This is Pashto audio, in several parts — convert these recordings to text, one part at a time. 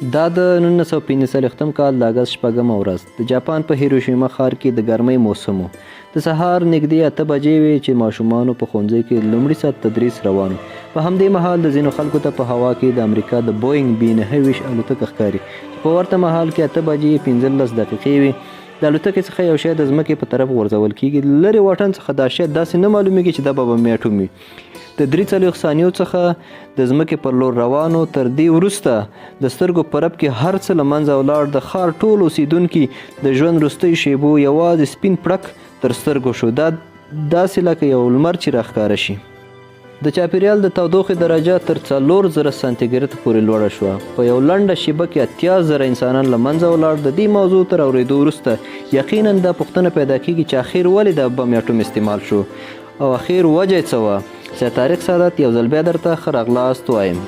دا د 1945 کال د اګست 6مه ورځ د جاپان په هیروشیما ښار کې د ګرمۍ موسم و. د سهار نږدې 8 بجې وې چې ماشومانو په ښوونځي کې لومړي سطح تدریس روان و. په همدې مهال د ځینو خلکو ته په هوا کې د امریکا د بوینګ بي 9 الوتکه ښکاري چې په ورته مهال کې 8 بجې 15 دقیقې وې. د الوتکې څخه یو شی د ځمکې په طرف غورځول کیږي. لرې واټن څخه دا شی داسې نه معلومیږي چې دا به بم اټوم وي. د 43 ثانیو څخه د ځمکې پر لور روانو. تر دې وروسته د سترګو په رپ کې هر څه له منځه ولاړ. د ښار ټول اوسیدونکي د ژوند وروستیو شیبو یوازې سپین پړک تر سترګو شو. دا داسې لکه یو لمر چې راښکاره شي. د چاپیریال د تودوخې درجه تر 4000 سانتیګریډ پورې لوړه شوه. په یو لنډه شیبه کې 80,000 انسانان له منځه ولاړ. د دې موضوع تر اورېدو وروسته یقینا دا پوښتنه پیدا کیږي چې اخر ولې د بم اټوم استعمال شو او اخر وجه یې څه وه. چې تاریخ سعادت یو ځل بیا درته ښه راغلاست وایم.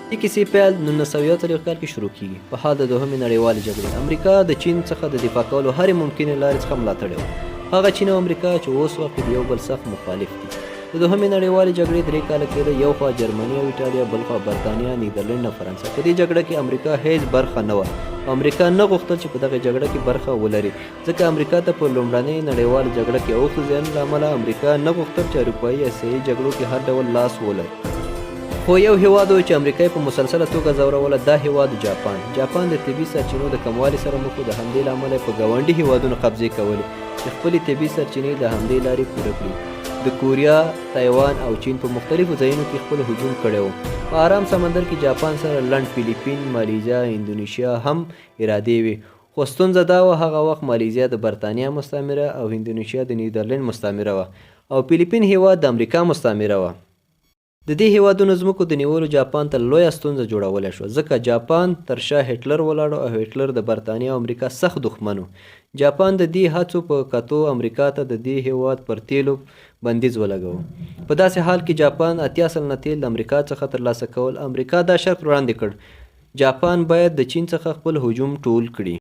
دې کیسې پیل 1941 کال کې شروع کیږي. په حال د دوهمې نړیوالې جګړې امریکا د چین څخه د دفاع کولو هرې ممکنې لارې څخه ملاتړ وکړ. هغه چین او امریکا چې اوس وخت د یو بل سخت مخالف دي. د دوهمې نړیوالې جګړې 3 کاله کېده. یو خوا جرمني او ایټالیا، بل خوا برطانیه، نیدرلند او فرانسه. په دې جګړه کې امریکا هیڅ برخه نه وه. امریکا نه غوښتل چې په دغه جګړه کې برخه ولري، ځکه امریکا ته په لومړنۍ نړیواله جګړه کې اوښتو زیان له امله امریکا نه غوښتل چې اروپایي اسیایي جګړو کې هر ډول لاس ولري. خو یو هیواد و چې امریکا یې په مسلسله توګه ځوروله، دا هیواد جاپان. جاپان د طبي سرچینو د کموالي سره مخ و. د همدې له امله یې په ګاونډي هیوادونو قبضې کولې چې خپلې طبي سرچینې د همدې لارې پوره کړي. د کوریا، تایوان او چین په مختلفو ځایونو کې خپل هجوم کړی و. په آرام سمندر کې جاپان سره لنډ فیلیپین، مالیزیا، اندونیشیا هم ارادې وې. خو ستونزه دا وه هغه وخت مالیزیا د برطانیه مستعمره او اندونیشیا د نیدرلند مستعمره وه او فیلیپین هیواد د امریکا مستعمره وه. د دې هیوادونو ځمکو د نیولو جاپان ته لویه ستونزه جوړولی شوه، ځکه جاپان تر شا هټلر ولاړ او هټلر د برطانیه او امریکا سخت دښمن و. جاپان د دې هڅو په کتو امریکا ته د دې هیواد پر تیلو بندیز ولګاوه. په داسې حال کې جاپان 80 سلنه تیل د امریکا څخه ترلاسه کول. امریکا دا شرط وړاندې کړ: جاپان باید د چین څخه خپل هجوم ټول کړي.